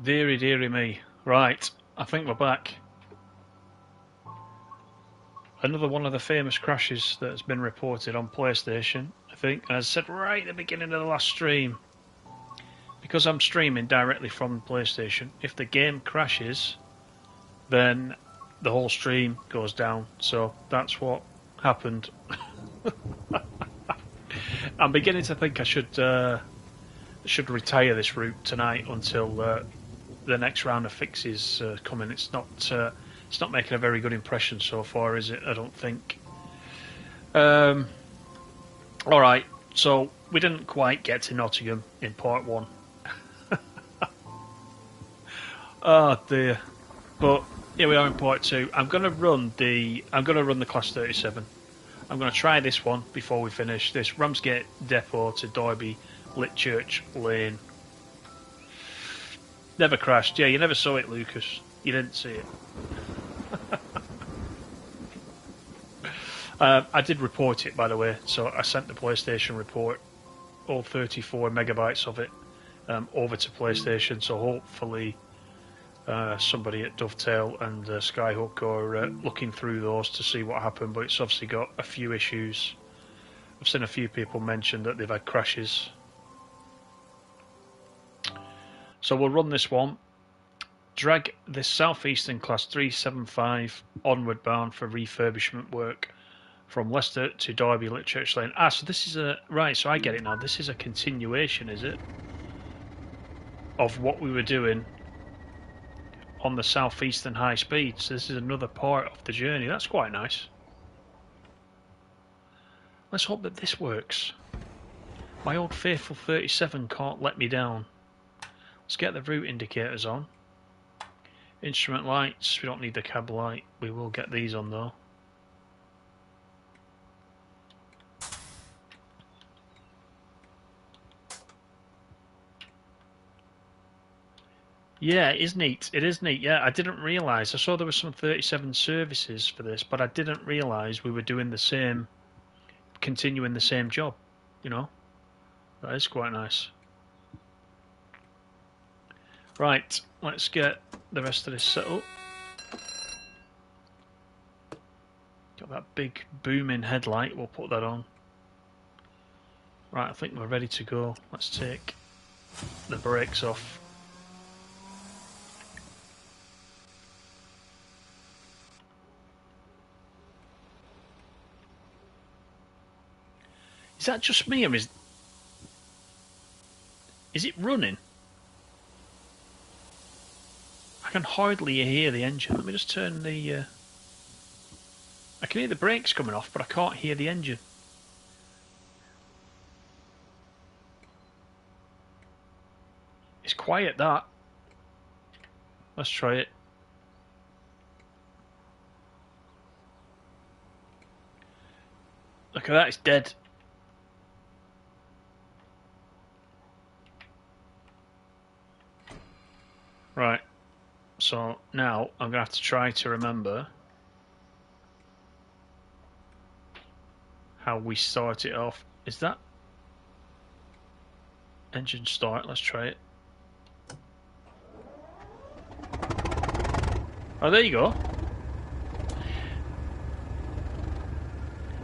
Deary, deary me. Right, I think we're back. Another one of the famous crashes that's been reported on PlayStation, I think. And as I said right at the beginning of the last stream, because I'm streaming directly from PlayStation, if the game crashes, then the whole stream goes down. So that's what happened. I'm beginning to think I should retire this route tonight until the next round of fixes coming. It's not making a very good impression so far, is it? I don't think. All right, so we didn't quite get to Nottingham in part one. Oh dear! But here we are in part two. I'm going to run the Class 37. I'm going to try this one before we finish this Ramsgate Depot to Derby Litchurch Lane. Never crashed. Yeah, you never saw it, Lucas. You didn't see it. I did report it, by the way, so I sent the PlayStation report, all 34 megabytes of it, over to PlayStation, so hopefully somebody at Dovetail and Skyhook are looking through those to see what happened, but it's obviously got a few issues. I've seen a few people mention that they've had crashes. So we'll run this one. Drag this Southeastern Class 375 onward bound for refurbishment work from Leicester to Derby Litchurch Lane. Ah, so this is right, so I get it now. This is a continuation, is it? Of what we were doing on the Southeastern High Speed. So this is another part of the journey. That's quite nice. Let's hope that this works. My old faithful 37 can't let me down. Let's get the route indicators on. Instrument lights, we don't need the cab light. We will get these on though. Yeah, it is neat. It is neat. Yeah, I didn't realise. I saw there were some 37 services for this, but I didn't realise we were doing the same, continuing the same job. You know, that is quite nice. Right, let's get the rest of this set up. Got that big booming headlight. We'll put that on. Right, I think we're ready to go. Let's take the brakes off. Is that just me, or is it running? I can hardly hear the engine. Let me just turn the... I can hear the brakes coming off, but I can't hear the engine. It's quiet, that. Let's try it. Look at that, it's dead. Right. So now I'm going to have to try to remember how we start it off. Is that engine start? Let's try it. Oh, there you go.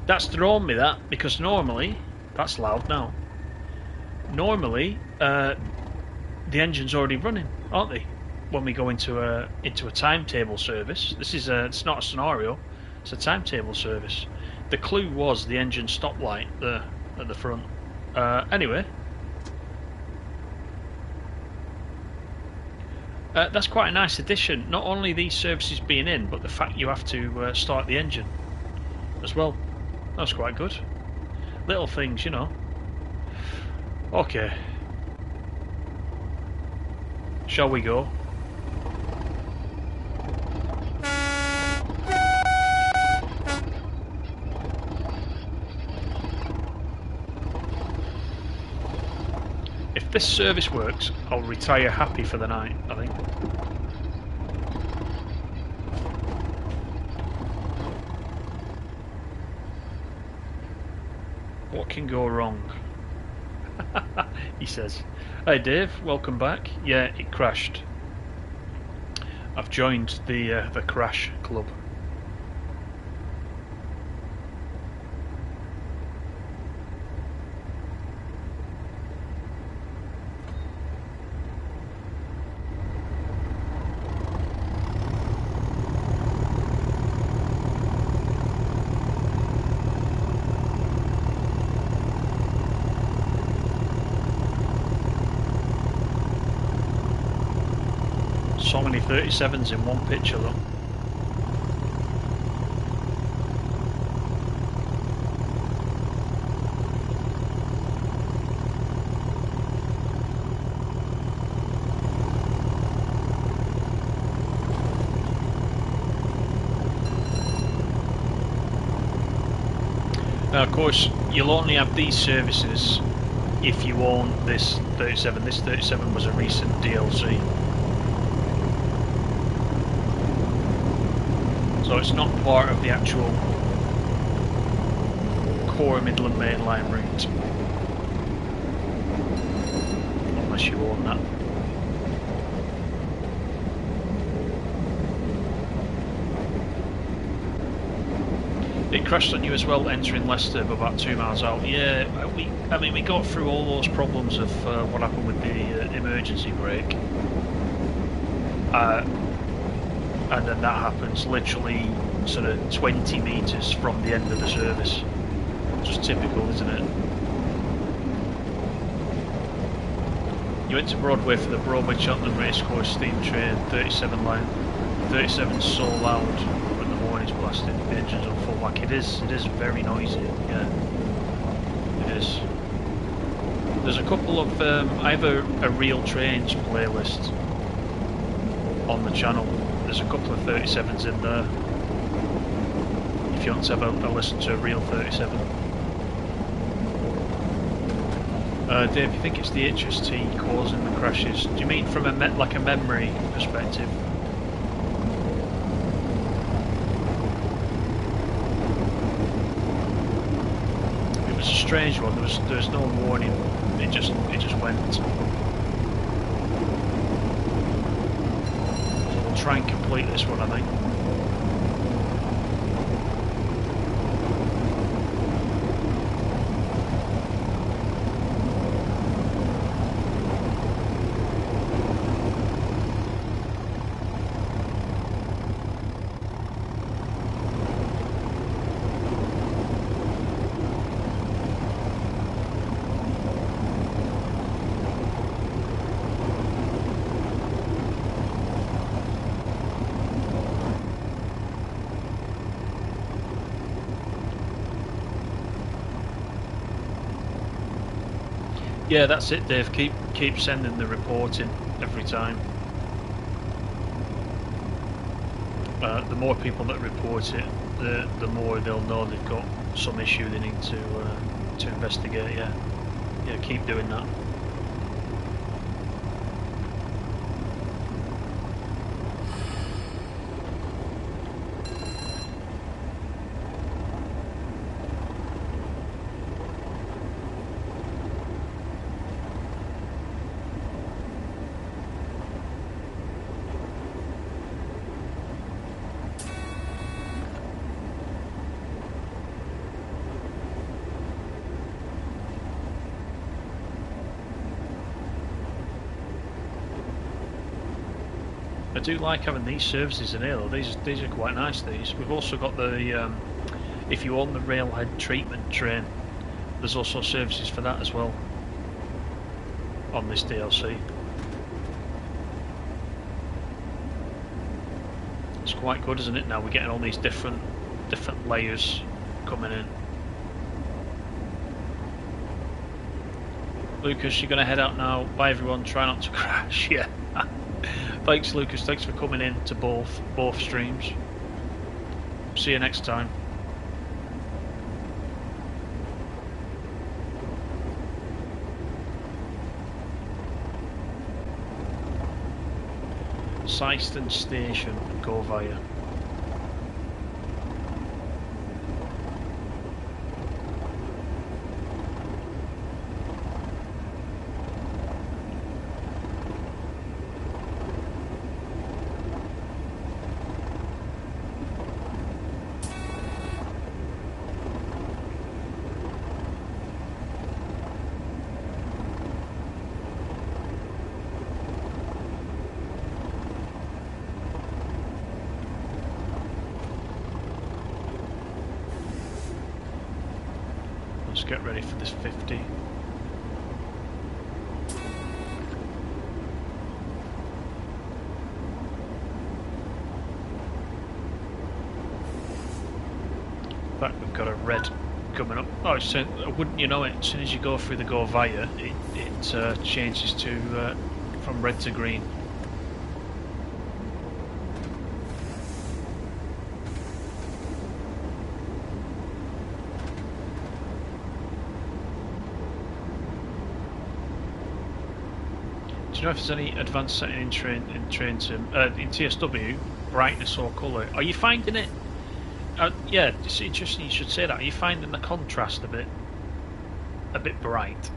That's thrown me, that, because normally, that's loud now. Normally, the engine's already running, aren't they? When we go into a timetable service. This is it's not a scenario, it's a timetable service. The clue was the engine stoplight there at the front. Anyway, that's quite a nice addition. Not only these services being in, but the fact you have to start the engine as well. That's quite good. Little things, you know. Okay. Shall we go? If this service works, I'll retire happy for the night, I think. What can go wrong? He says. Hey Dave, welcome back. Yeah, it crashed. I've joined the crash club. So many 37s in one picture though. Now of course you'll only have these services if you own this 37. This 37 was a recent DLC. So it's not part of the actual core Midland Main Line route, unless you own that. It crashed on you as well, entering Leicester about 2 miles out. Yeah, I mean we got through all those problems of what happened with the emergency brake. And then that happens literally sort of 20 metres from the end of the service. Just typical, isn't it? You went to Broadway for the Broadway Cheltenham Racecourse steam train 37 line. 37's so loud when the morning's blasting, the engine's on full whack. It is very noisy, yeah. It is. There's a couple of, I have a Real Trains playlist on the channel. There's a couple of 37s in there if you want to have a listen to a real 37. Dave, you think it's the HST causing the crashes? Do you mean from a memory perspective? It was a strange one. There was no warning. It just went. Try and complete this one, I think. Yeah, that's it, Dave. Keep sending the reporting every time. The more people that report it, the more they'll know they've got some issue they need to investigate. Yeah, keep doing that. I do like having these services in here though. These are quite nice. We've also got the if you own the railhead treatment train, there's also services for that as well on this DLC. It's quite good, isn't it? Now we're getting all these different layers coming in. Lucas, you're going to head out now. Bye everyone. Try not to crash. Yeah. Thanks, Lucas. Thanks for coming in to both streams. See you next time. Syston Station, go via. Let's get ready for this 50. In fact, we've got a red coming up. Oh, wouldn't you know it? As soon as you go through the go via, it changes to from red to green. Do you know if there's any advanced setting in in TSW, brightness or colour? Are you finding it? Yeah, it's interesting you should say that. Are you finding the contrast a bit bright?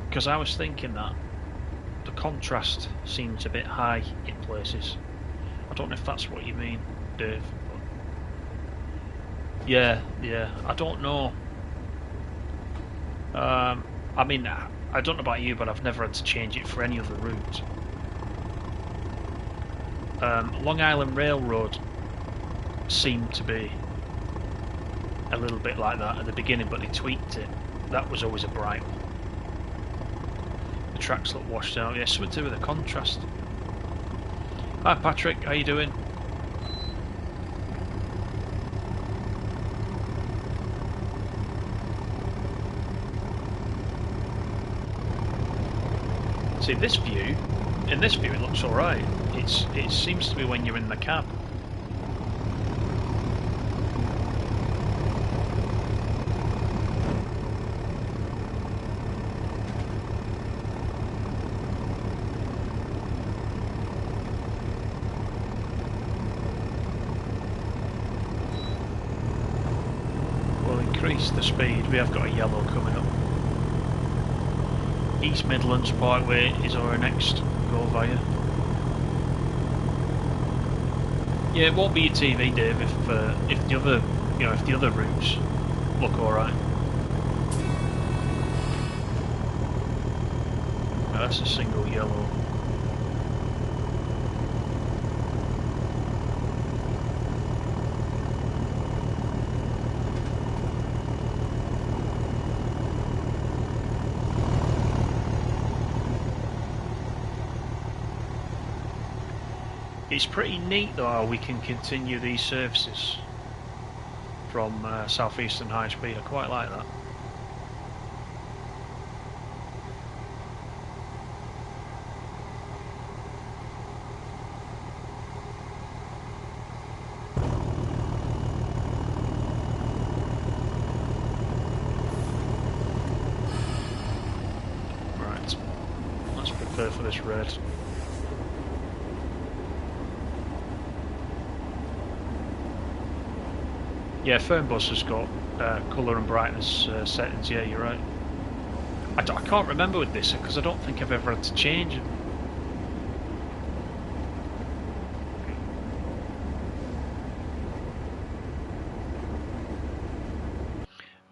Because I was thinking that the contrast seems a bit high in places. I don't know if that's what you mean, Dave. But yeah, I don't know. I mean, I don't know about you, but I've never had to change it for any other route. Long Island Railroad seemed to be a little bit like that at the beginning, but they tweaked it. That was always a bright one. The tracks look washed out. Yeah, something to do with the contrast. Hi Patrick, how you doing? See, in this view it looks alright. It seems to be when you're in the cab. We'll increase the speed. We have got a yellow coming up. East Midlands Parkway is our next go via. Yeah, it won't be your TV, Dave, if the other, if the other routes look all right. Oh, that's a single yellow. It's pretty neat though how we can continue these services from South Eastern High Speed. I quite like that. Right, let's prepare for this red. Yeah, Fernbus has got colour and brightness settings, yeah, you're right. I can't remember with this because I don't think I've ever had to change them.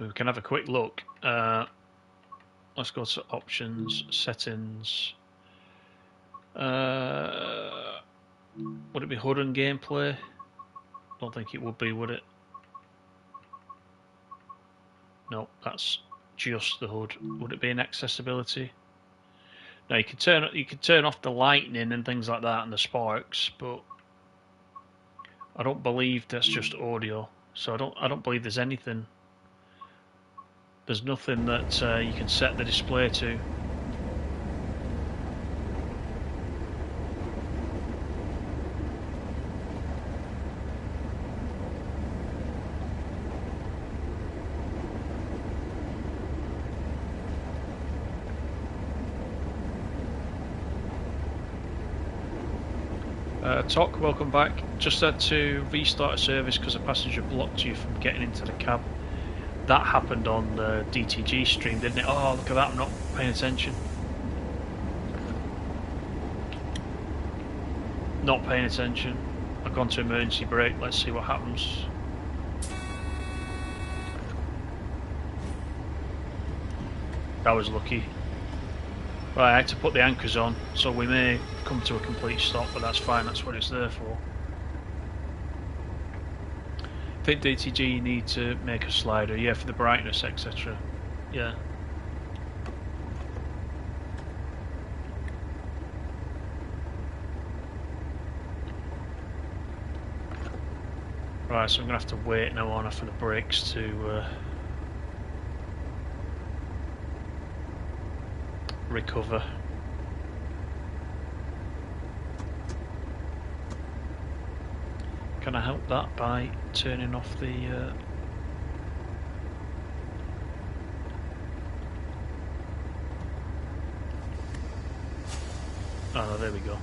We can have a quick look. Let's go to options, settings. Would it be HUD and gameplay? Don't think it would be, would it? No, that's just the HUD. Would it be in accessibility? No, you can turn off the lightning and things like that and the sparks, but I don't believe that's just audio. So I don't believe there's anything. There's nothing that you can set the display to. Tok, welcome back. Just had to restart a service because a passenger blocked you from getting into the cab. That happened on the DTG stream, didn't it? Oh, look at that, I'm not paying attention. Not paying attention. I've gone to emergency brake, let's see what happens. That was lucky. Right, I had to put the anchors on, so we may come to a complete stop, but that's fine, that's what it's there for. think DTG you need to make a slider, yeah, for the brightness, etc. Yeah. Right, so I'm going to have to wait now on for the brakes to recover. Can I help that by turning off the... Oh, no, there we go.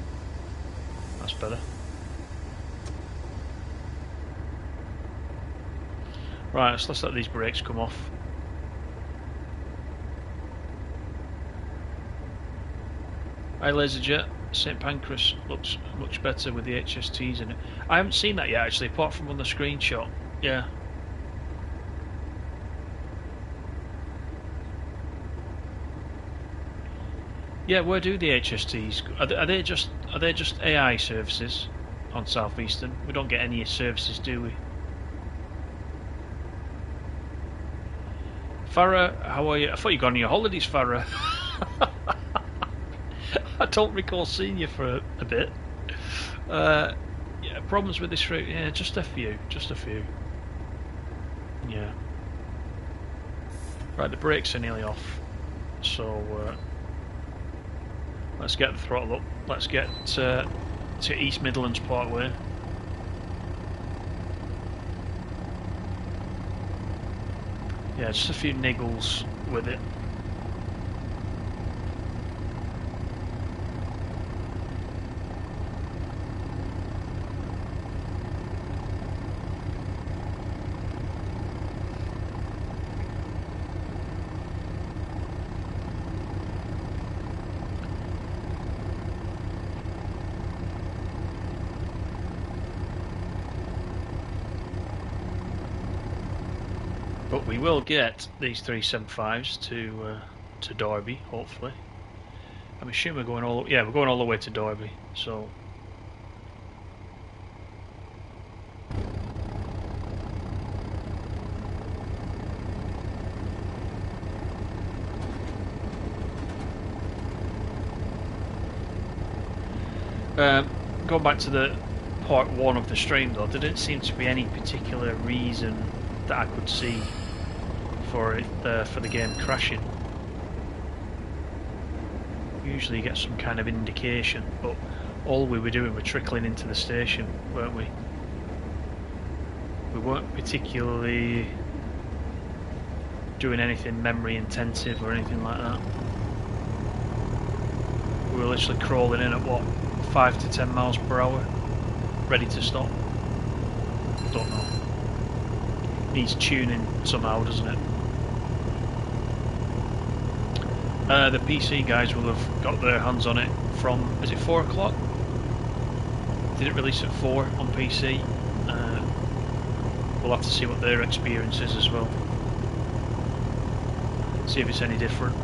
That's better. Right, so let's let these brakes come off. Hi Laserjet, St Pancras looks much better with the HSTs in it. I haven't seen that yet actually, apart from on the screenshot. Yeah. Yeah, where do the HSTs? Are they just AI services on Southeastern? We don't get any services, do we? Farah, how are you? I thought you'd gone on your holidays, Farah. I don't recall seeing you for a bit. Yeah, problems with this route? Yeah, just a few. Yeah. Right, the brakes are nearly off. So, let's get the throttle up. Let's get to East Midlands Parkway. Yeah, just a few niggles with it. But we will get these 375s to Derby, hopefully. I'm assuming we're going we're going all the way to Derby, so going back to the part one of the stream though, there didn't seem to be any particular reason that I could see for it for the game crashing. Usually you get some kind of indication, but all we were doing were trickling into the station, weren't we? We weren't particularly doing anything memory intensive or anything like that. We were literally crawling in at what, 5 to 10 miles per hour, ready to stop. Don't know. Needs tuning somehow, doesn't it? The PC guys will have got their hands on it from, is it 4 o'clock? Did it release at 4 on PC? We'll have to see what their experience is as well. See if it's any different.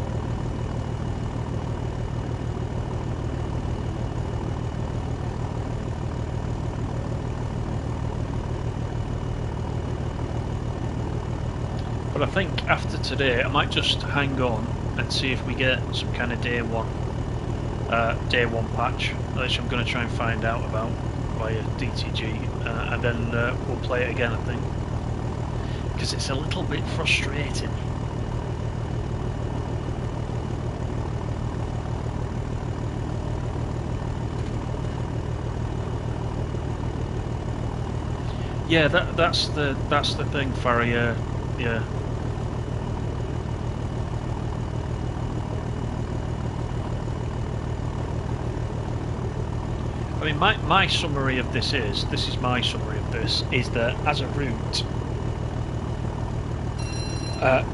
But I think after today I might just hang on and see if we get some kind of day one patch, which I'm going to try and find out about via DTG, and then we'll play it again, I think, because it's a little bit frustrating. Yeah, that's the thing, Farrier. Yeah. I mean, my summary of this is my summary of this, is that as a route,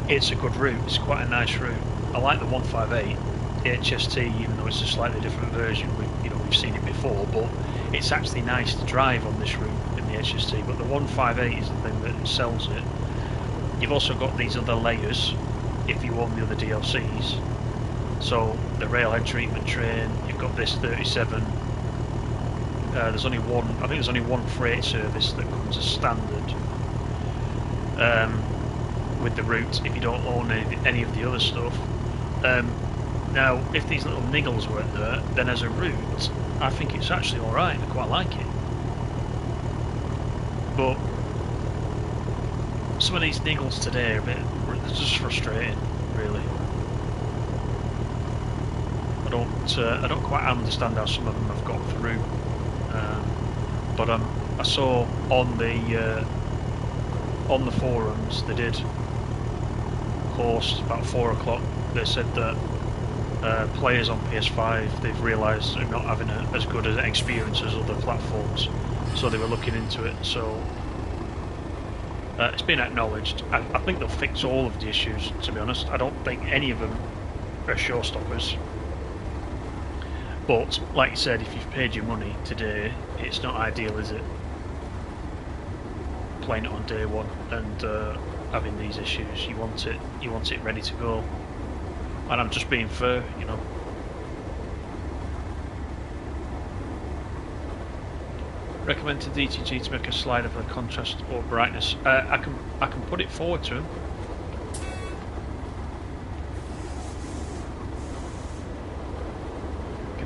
it's a good route, it's quite a nice route. I like the 158 HST, even though it's a slightly different version, we've seen it before, but it's actually nice to drive on this route in the HST, but the 158 is the thing that sells it. You've also got these other layers if you own the other DLCs. So the railhead treatment train, you've got this 37. There's only one. I think there's only one freight service that comes as standard. with the route if you don't own any of the other stuff. Now, if these little niggles weren't there, then as a route, I think it's actually alright. I quite like it. But some of these niggles today are they're just frustrating, really. I don't quite understand how some of them have got through. But I saw on the forums they did post about 4 o'clock. They said that players on PS5 they've realised they're not having as good an experience as other platforms, so they were looking into it. So it's been acknowledged. I think they'll fix all of the issues. To be honest, I don't think any of them are showstoppers. But like you said, if you've paid your money today, it's not ideal, is it? Playing it on day one and having these issues. You want it ready to go. And I'm just being fair, you know. Recommend to DTG to make a slider for the contrast or brightness. I can put it forward to him.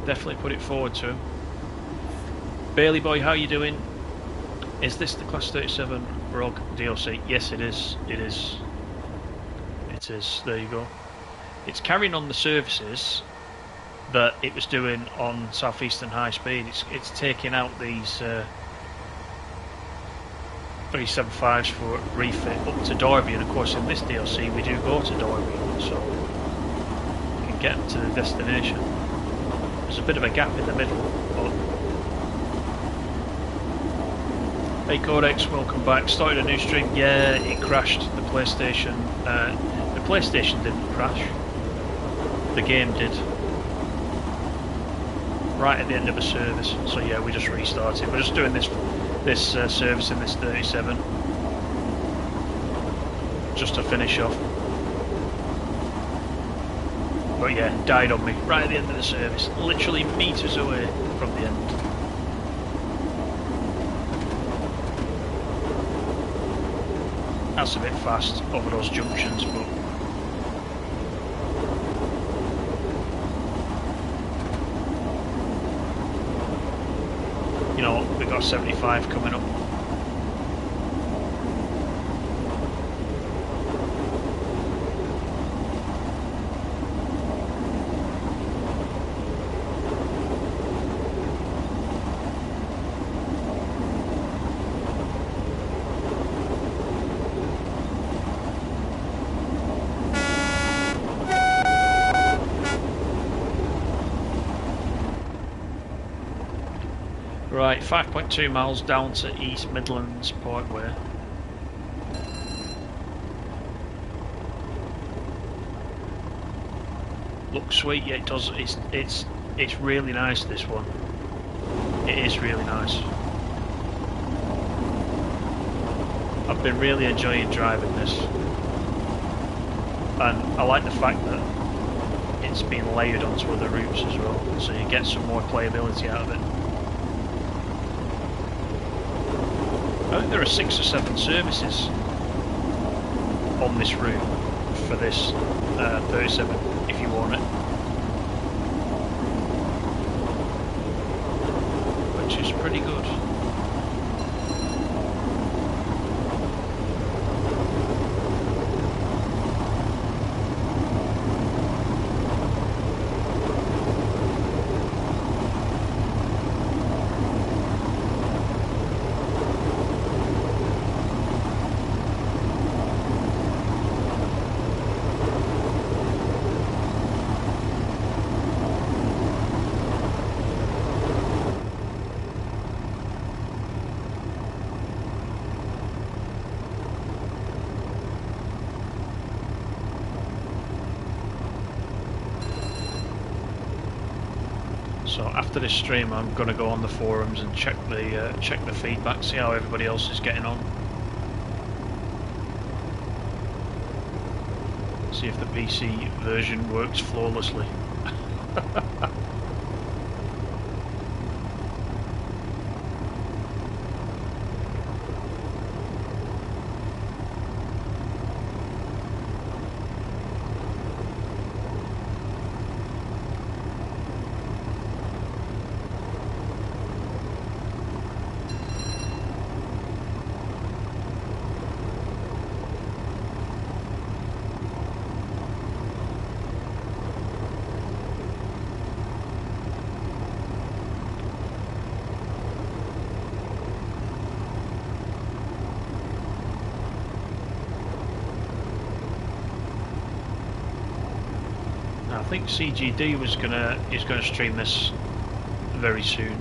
Definitely put it forward to him. Bailey boy, how you doing? Is this the Class 37 Rogue DLC? Yes, it is. It is. It is. There you go. It's carrying on the services that it was doing on Southeastern High Speed. It's taking out these 375s for refit up to Derby, and of course in this DLC we do go to Derby, so we can get to the destination. There's a bit of a gap in the middle, but... Hey Codex, welcome back. Started a new stream. Yeah, it crashed. The PlayStation. The PlayStation didn't crash. The game did. Right at the end of a service. So yeah, we just restarted. We're just doing this service in this 37, just to finish off. But yeah, died on me right at the end of the service, literally meters away from the end. That's a bit fast over those junctions, but you know, we've got 75 coming up. Right, 5.2 miles down to East Midlands Parkway. Looks sweet, yeah, it does. It's really nice, this one. It is really nice. I've been really enjoying driving this, and I like the fact that it's been layered onto other routes as well, so you get some more playability out of it. I think there are 6 or 7 services on this route for this 37 if you want it, which is pretty good. So after this stream, I'm going to go on the forums and check the feedback, see how everybody else is getting on, see if the PC version works flawlessly. I think CGD is gonna stream this very soon.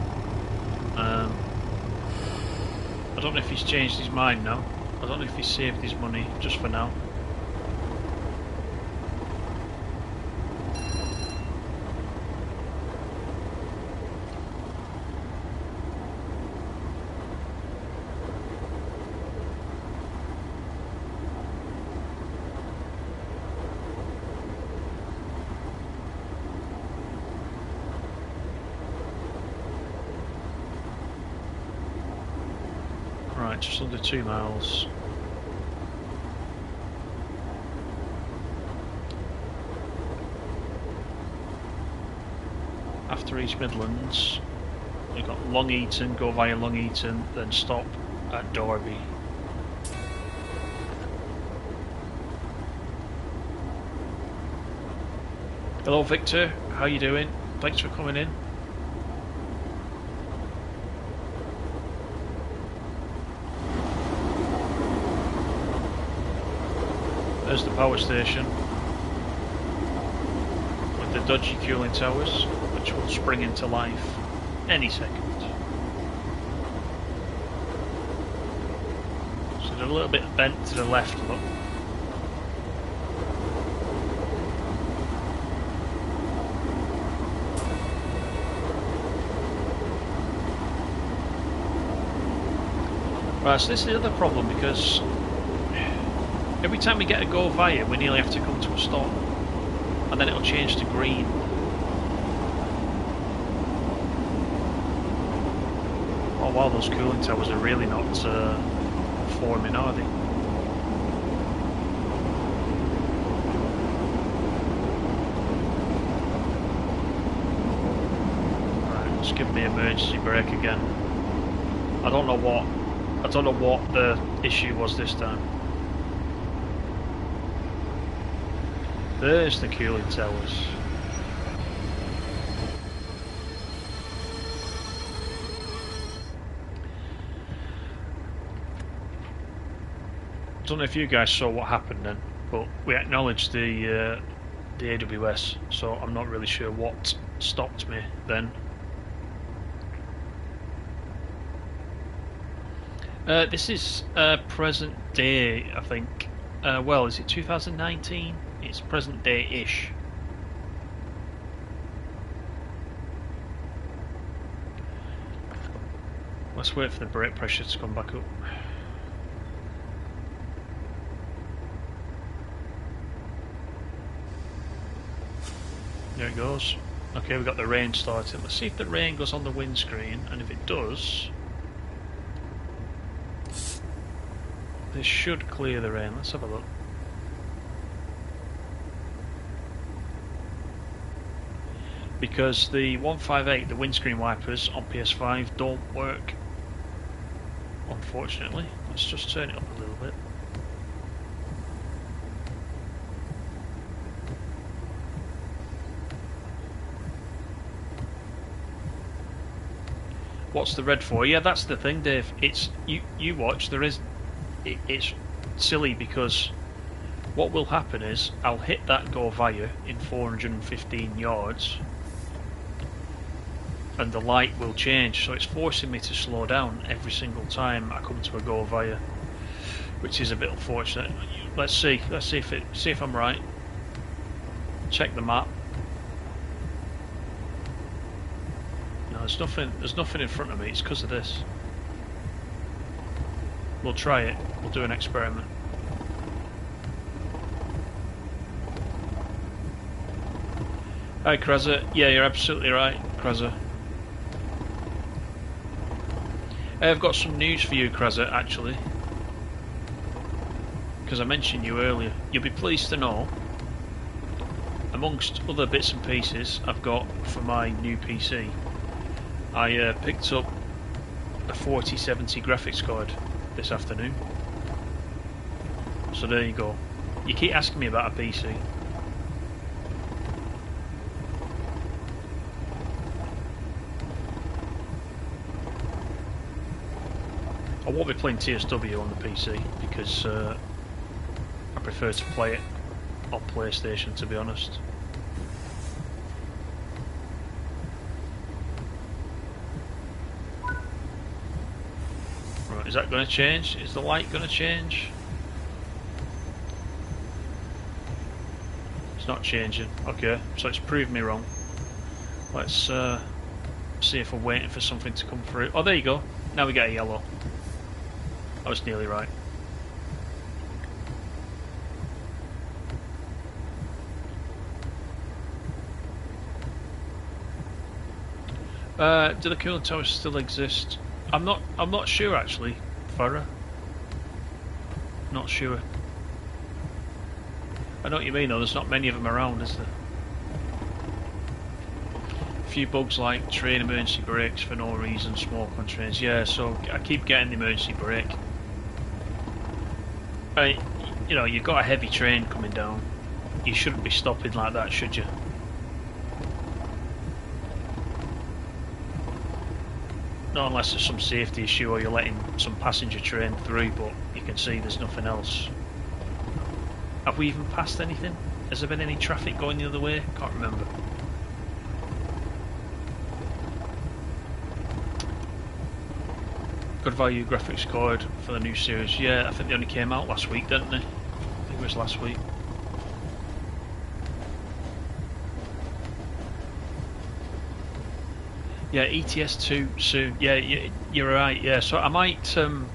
I don't know if he's changed his mind now. I don't know if he's saved his money just for now. Right, just under 2 miles. After East Midlands, you've got Long Eaton, go via Long Eaton, then stop at Derby. Hello Victor, how you doing? Thanks for coming in. There's the power station with the dodgy cooling towers, which will spring into life any second. So they're a little bit bent to the left, look. Right, so this is the other problem, because every time we get a go via, we nearly have to come to a stop, and then it'll change to green. Oh wow, those cooling towers are really not forming, are they? Right, let's give me emergency brake again. I don't know what the issue was this time. There's the cooling towers. I don't know if you guys saw what happened then, but we acknowledged the AWS, so I'm not really sure what stopped me then. This is present day, I think. Well, is it 2019? It's present day-ish. Let's wait for the brake pressure to come back up. There it goes. Okay, we've got the rain starting. Let's see if the rain goes on the windscreen, and if it does, this should clear the rain. Let's have a look. Because the 158, the windscreen wipers on PS5 don't work, unfortunately. Let's just turn it up a little bit. What's the red for? Yeah, that's the thing, Dave. It's you watch. It's silly, because what will happen is I'll hit that go via in 415 yards. And the light will change, so it's forcing me to slow down every single time I come to a go via, which is a bit unfortunate. Let's see if I'm right. Check the map. No, there's nothing in front of me. It's because of this. We'll try it. We'll do an experiment. Hi, Kreza. Yeah, you're absolutely right, Kreza. I've got some news for you, Kreza, actually, because I mentioned you earlier. You'll be pleased to know, amongst other bits and pieces I've got for my new PC, I picked up a 4070 graphics card this afternoon. So there you go. You keep asking me about a PC. I won't be playing TSW on the PC because I prefer to play it on PlayStation, to be honest. Is that going to change? Is the light going to change? It's not changing. Okay, so it's proved me wrong. Let's see if we're waiting for something to come through. Oh, there you go. Now we get a yellow. I was nearly right. Do the cooling towers still exist? I'm not sure actually, Farah. Not sure. I know what you mean though, there's not many of them around, is there? A few bugs like train emergency brakes for no reason, smoke on trains. Yeah, so I keep getting the emergency brake. You know, you've got a heavy train coming down. You shouldn't be stopping like that, should you? Not unless there's some safety issue or you're letting some passenger train through, but you can see there's nothing else. Have we even passed anything? Has there been any traffic going the other way? Can't remember. Good value graphics card for the new series. Yeah, I think they only came out last week, didn't they? I think it was last week. Yeah, ETS 2 soon. Yeah, you're right. Yeah, so I might. I'm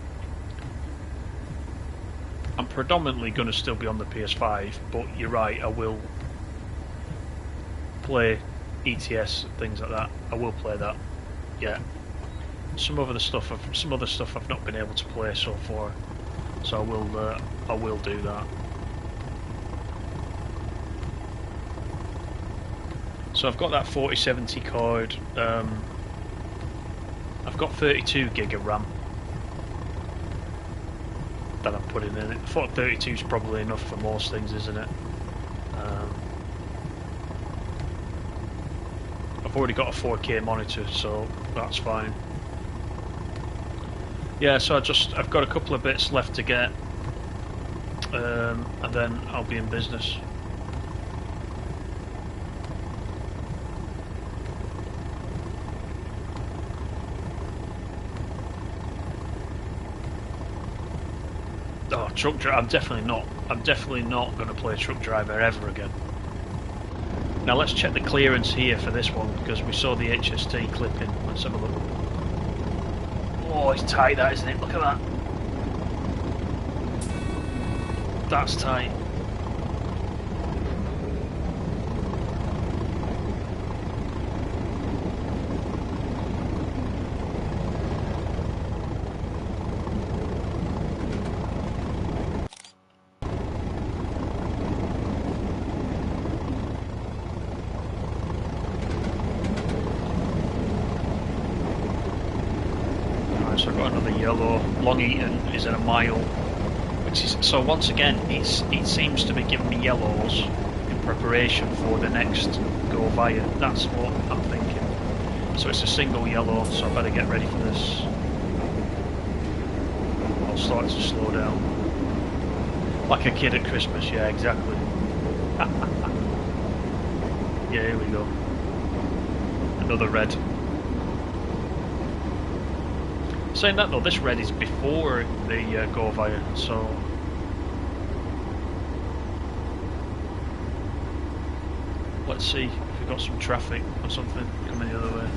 predominantly going to still be on the PS5, but you're right. I will play ETS things like that. I will play that. Yeah. Some other stuff I've not been able to play so far, so I will do that. So I've got that 4070 card. I've got 32 gig of RAM that I'm putting in it. I thought 32 is probably enough for most things, isn't it? I've already got a 4K monitor, so that's fine. Yeah, so I've got a couple of bits left to get, and then I'll be in business. Oh, truck driver! I'm definitely not going to play truck driver ever again. Now let's check the clearance here for this one because we saw the HST clipping. Let's have a look. Oh, it's tight, that, isn't it? Look at that. That's tight. So I've got another yellow. Long Eaton is at a mile, which is so once again it seems to be giving me yellows in preparation for the next go via. That's what I'm thinking. So it's a single yellow, so I better get ready for this. I'll start to slow down. Like a kid at Christmas, yeah, exactly. Yeah, here we go. Another red. Saying that though, this red is before the go via, so let's see if we've got some traffic or something coming the other way.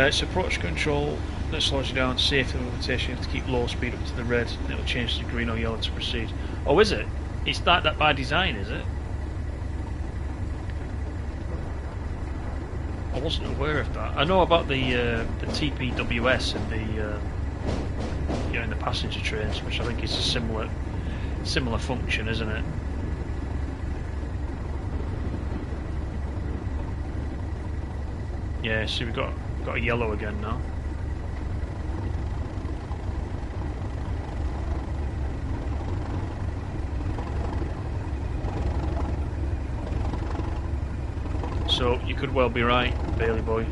It's approach control. Let's slow you down. Safety limitation. You have to keep low speed up to the red, and it'll change to green or yellow to proceed. Oh, is it? It's like that by design, is it? I wasn't aware of that. I know about the TPWS and the in the passenger trains, which I think is a similar function, isn't it? Yeah. See, we've got a yellow again now. So you could well be right, Bailey boy.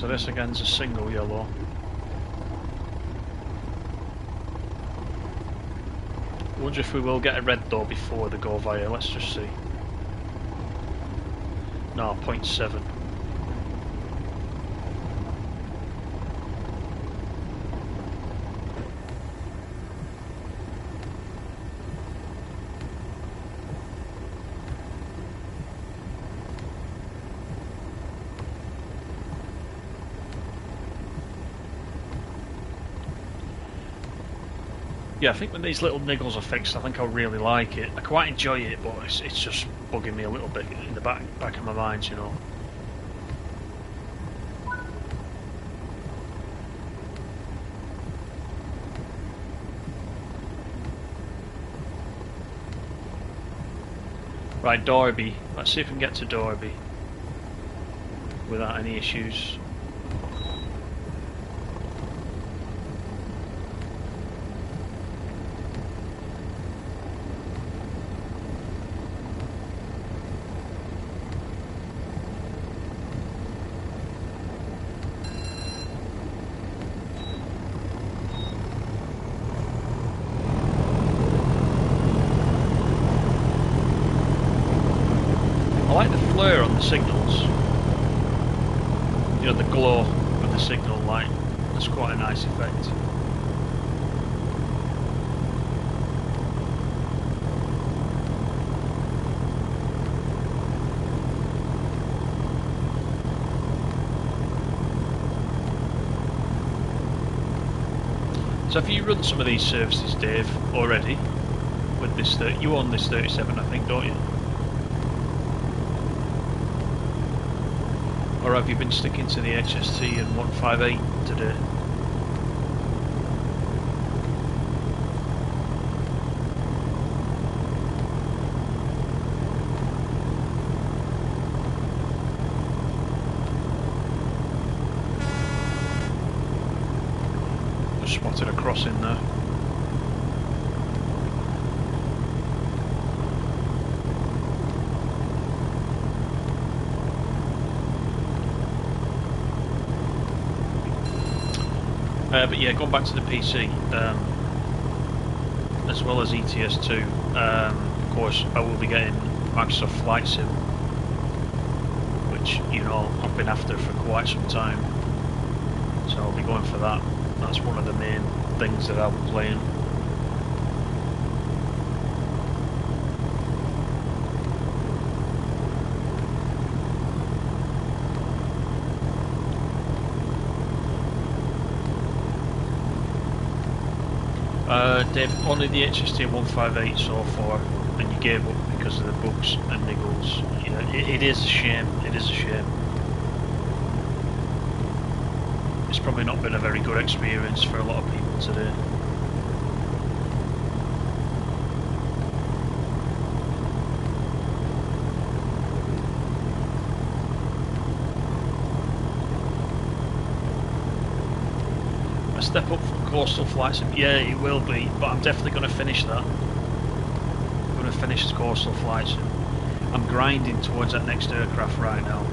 So this again's a single yellow. I wonder if we will get a red though before they go via. Let's just see. No, 0.7. Yeah, I think when these little niggles are fixed, I think I'll really like it. I quite enjoy it, but it's just bugging me a little bit in the back of my mind, you know. Right, Derby. Let's see if we can get to Derby without any issues. I like the flare on the signals. You know, the glow of the signal light. That's quite a nice effect. So have you run some of these services, Dave, already? With this, you own this 37, I think, don't you? Or have you been sticking to the HST and 158 today? Just spotted a crossing there. But yeah, going back to the PC, as well as ETS2, of course I will be getting Microsoft Flight Sim, which, you know, I've been after for quite some time, so I'll be going for that. That's one of the main things that I'll be playing. Dave, only the HST 158 so far, and you gave up because of the bugs and niggles. Yeah, it is a shame. It is a shame. It's probably not been a very good experience for a lot of people today. Step up from coastal flights, yeah, it will be, but I'm definitely going to finish that. I'm going to finish the coastal flights. I'm grinding towards that next aircraft right now.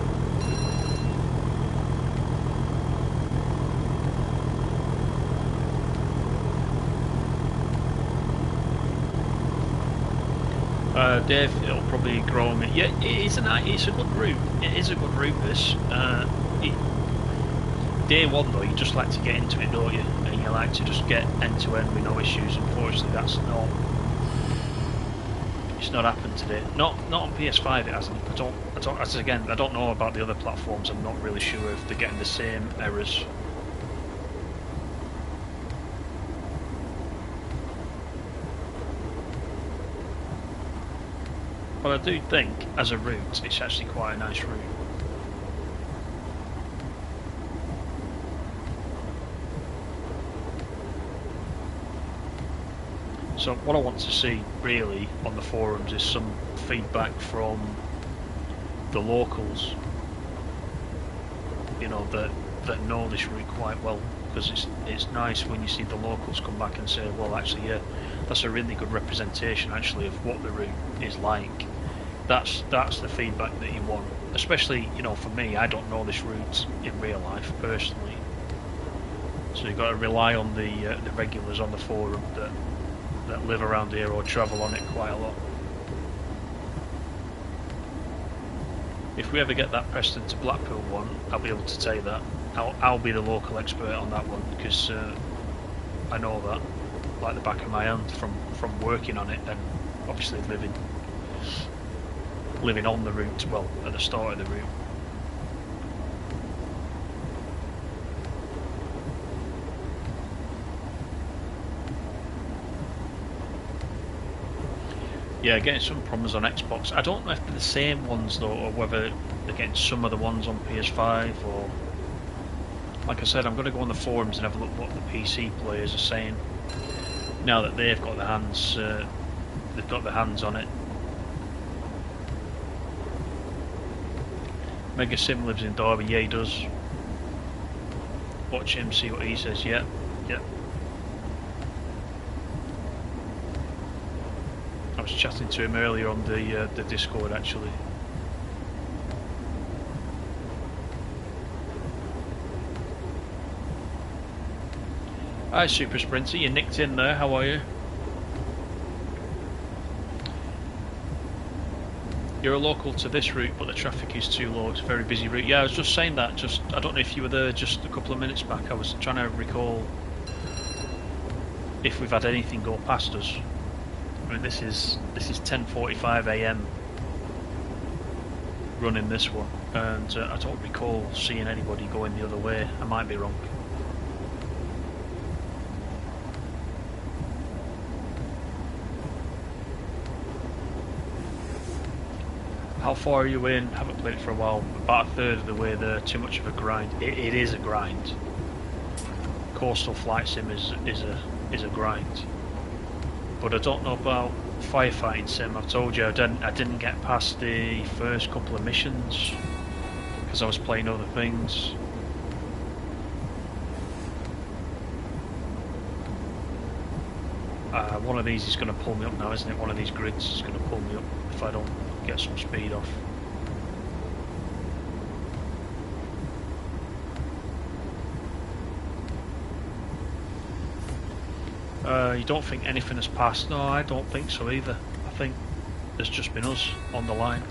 Dave, it'll probably grow on me. Yeah, it's a good route. It is a good route, this. Day one though, you just like to get into it, don't you? And you like to just get end to end with no issues. Unfortunately, that's not. It's not happened today. Not on PS5. It hasn't. I don't know about the other platforms. I'm not really sure if they're getting the same errors. But I do think, as a route, it's actually quite a nice route. So what I want to see really on the forums is some feedback from the locals, you know, that know this route quite well, because it's nice when you see the locals come back and say, well, actually, yeah, that's a really good representation actually of what the route is like, That's the feedback that you want, especially, you know, for me. I don't know this route in real life personally, so you've got to rely on the regulars on the forum that live around here or travel on it quite a lot. If we ever get that Preston to Blackpool one, I'll be able to tell you that. I'll be the local expert on that one, because I know that like the back of my hand from working on it and obviously living on the route, well, at the start of the route. Yeah, getting some problems on Xbox. I don't know if they're the same ones though, or whether they're getting some of the ones on PS5, or... Like I said, I'm going to go on the forums and have a look what the PC players are saying, now that they've got their hands on it. Mega Sim lives in Derby. Yeah, he does. Watch him, see what he says. Yeah, yeah. I was chatting to him earlier on the Discord actually. Hi Super Sprinter, you nicked in there, how are you? You're a local to this route, but the traffic is too low, it's a very busy route. Yeah, I was just saying that, I don't know if you were there just a couple of minutes back. I was trying to recall if we've had anything go past us. I mean, this is 10:45 AM running this one, and I don't recall seeing anybody going the other way. I might be wrong. How far are you in? Haven't played it for a while. About a third of the way there. Too much of a grind. It is a grind. Coastal Flight Sim is a grind. But I don't know about Firefighting Sim. I've told you I didn't get past the first couple of missions because I was playing other things. One of these is going to pull me up now, isn't it? One of these grids is going to pull me up if I don't get some speed off. You don't think anything has passed? No, I don't think so either. I think there's just been us on the line.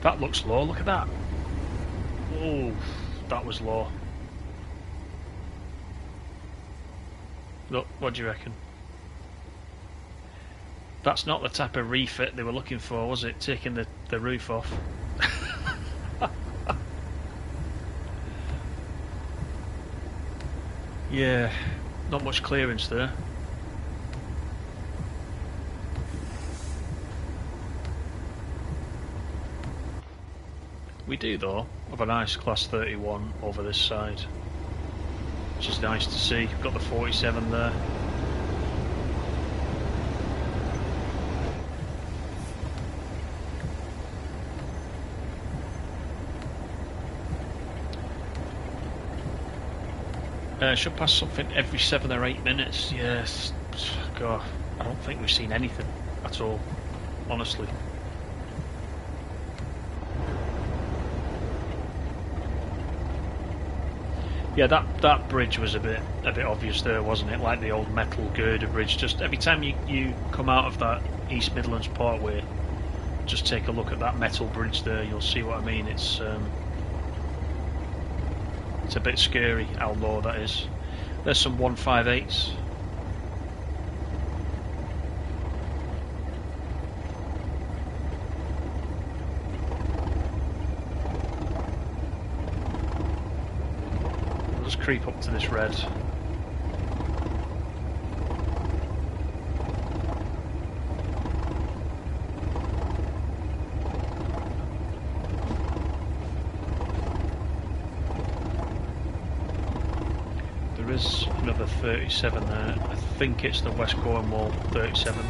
That looks low, look at that. Oh, that was low. Look, what do you reckon? That's not the type of refit they were looking for, was it? Taking the roof off. Yeah, not much clearance there. We do though have a nice class 31 over this side, which is nice to see. We've got the 47 there. Should pass something every 7 or 8 minutes. Yes. God, I don't think we've seen anything at all, honestly. Yeah, that bridge was a bit obvious there, wasn't it? Like the old metal girder bridge. Just every time you come out of that East Midlands Parkway, just take a look at that metal bridge there. You'll see what I mean. It's a bit scary how low that is. There's some 158s. We'll just creep up to this red. There's another 37 there. I think it's the West Cornwall 37.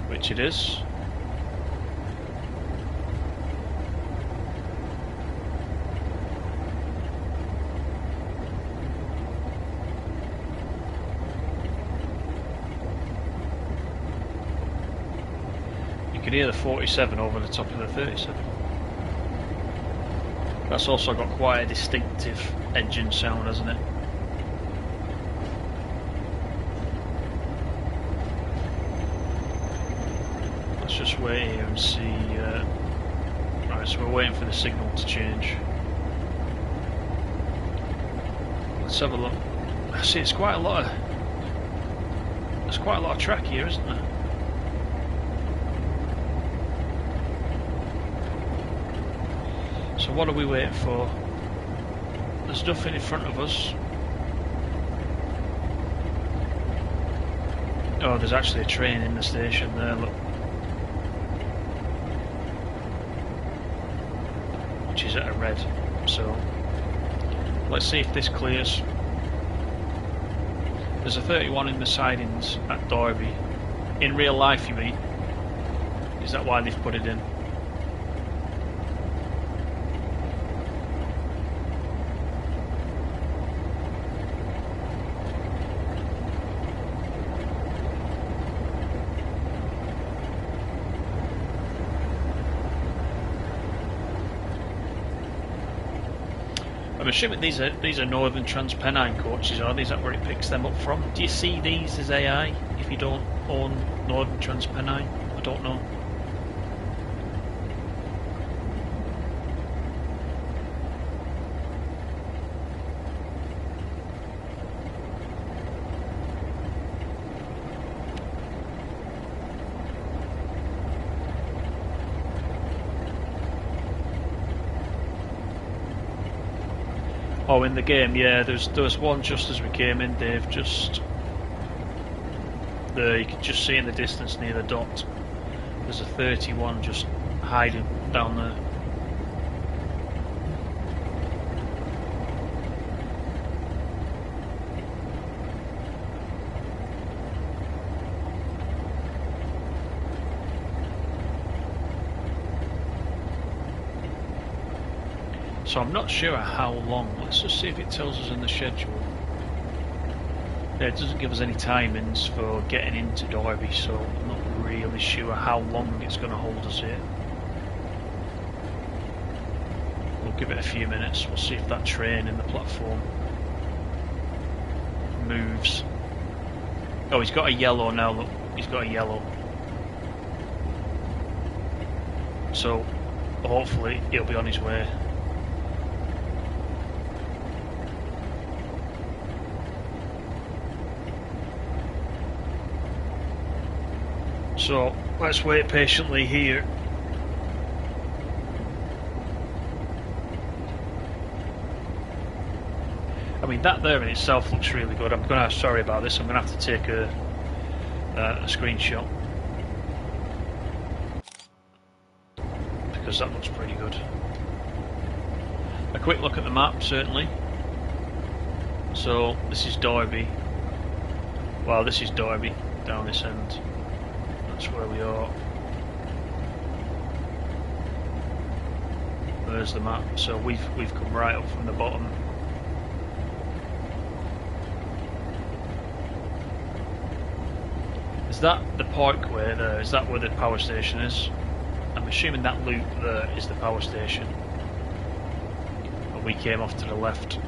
Which it is. You can hear the 47 over the top of the 37. That's also got quite a distinctive engine sound, hasn't it? Let's just wait here and see. Right, so we're waiting for the signal to change. Let's have a look. I see it's quite a lot of. There's quite a lot of track here, isn't there? So what are we waiting for? There's nothing in front of us. Oh, there's actually a train in the station there, look. Which is at a red. So let's see if this clears. There's a 31 in the sidings at Derby. In real life, you mean? Is that why they've put it in? I'm assuming these are Northern Transpennine coaches, are these? Is that where it picks them up from? Do you see these as AI if you don't own Northern Transpennine? I don't know. Oh, in the game, yeah, there was one just as we came in, Dave, just there, you can just see in the distance near the dot, there's a 31 just hiding down there. So I'm not sure how long. Let's just see if it tells us in the schedule. Yeah, it doesn't give us any timings for getting into Derby, so I'm not really sure how long it's going to hold us here. We'll give it a few minutes. We'll see if that train in the platform moves. Oh, he's got a yellow now, look. He's got a yellow. So hopefully he'll be on his way. So let's wait patiently here. I mean, that there in itself looks really good. I'm gonna, sorry about this, I'm gonna have to take a screenshot because that looks pretty good. A quick look at the map, certainly. So this is Derby. Well, this is Derby down this end. That's where we are. There's the map. So we've come right up from the bottom. Is that the parkway there? Is that where the power station is? I'm assuming that loop there is the power station. And we came off to the left.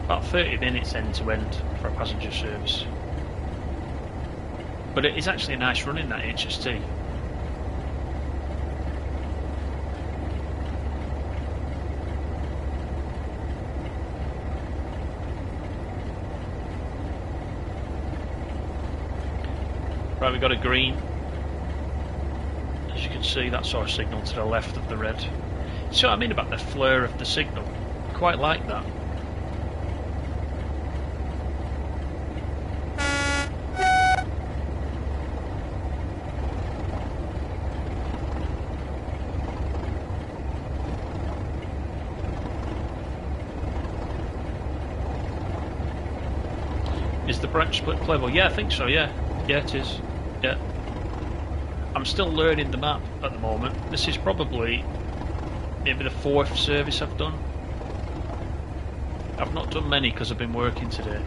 About 30 minutes end to end for a passenger service. But it is actually a nice run in that HST. Right, we've got a green. As you can see, that's our signal to the left of the red. See what I mean about the flare of the signal? I quite like that. Is the branch split playable? Yeah, I think so, yeah. Yeah, it is. Yeah. I'm still learning the map at the moment. This is probably maybe the 4th service I've done. I've not done many because I've been working today.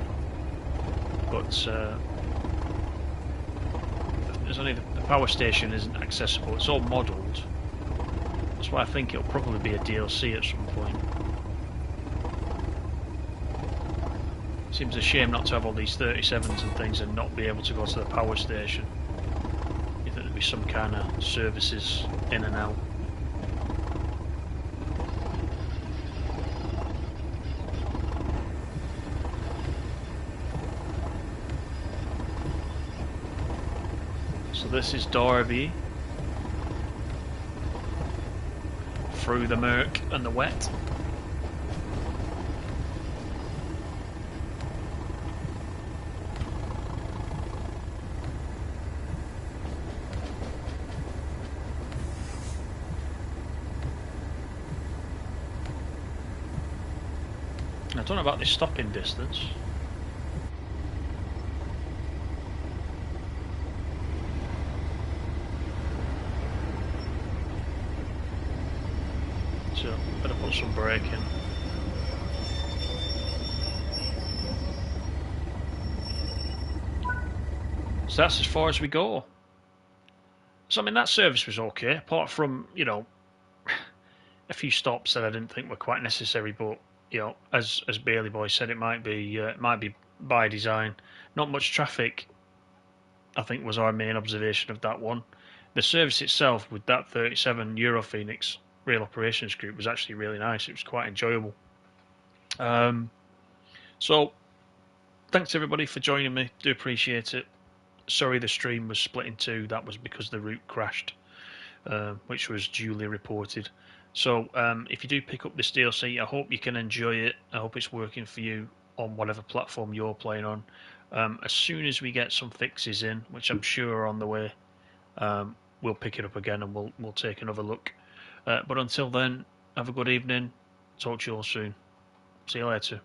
But There's only the power station isn't accessible. It's all modelled. That's why I think it'll probably be a DLC at some point. Seems a shame not to have all these 37s and things and not be able to go to the power station. You think there'd be some kind of services in and out. So this is Derby. Through the murk and the wet. I don't know about this stopping distance. So, better put some brake in. So that's as far as we go. So I mean that service was okay, apart from, you know, a few stops that I didn't think were quite necessary, but you know, as Bailey Boy said, it might be by design. Not much traffic, I think, was our main observation of that one. The service itself with that 37 Euro Phoenix Rail Operations Group was actually really nice. It was quite enjoyable. So thanks everybody for joining me. Do appreciate it. Sorry the stream was split in two. That was because the route crashed, which was duly reported. So if you do pick up this DLC, I hope you can enjoy it. I hope it's working for you on whatever platform you're playing on. As soon as we get some fixes in, which I'm sure are on the way, we'll pick it up again and we'll take another look. But until then, have a good evening. Talk to you all soon. See you later.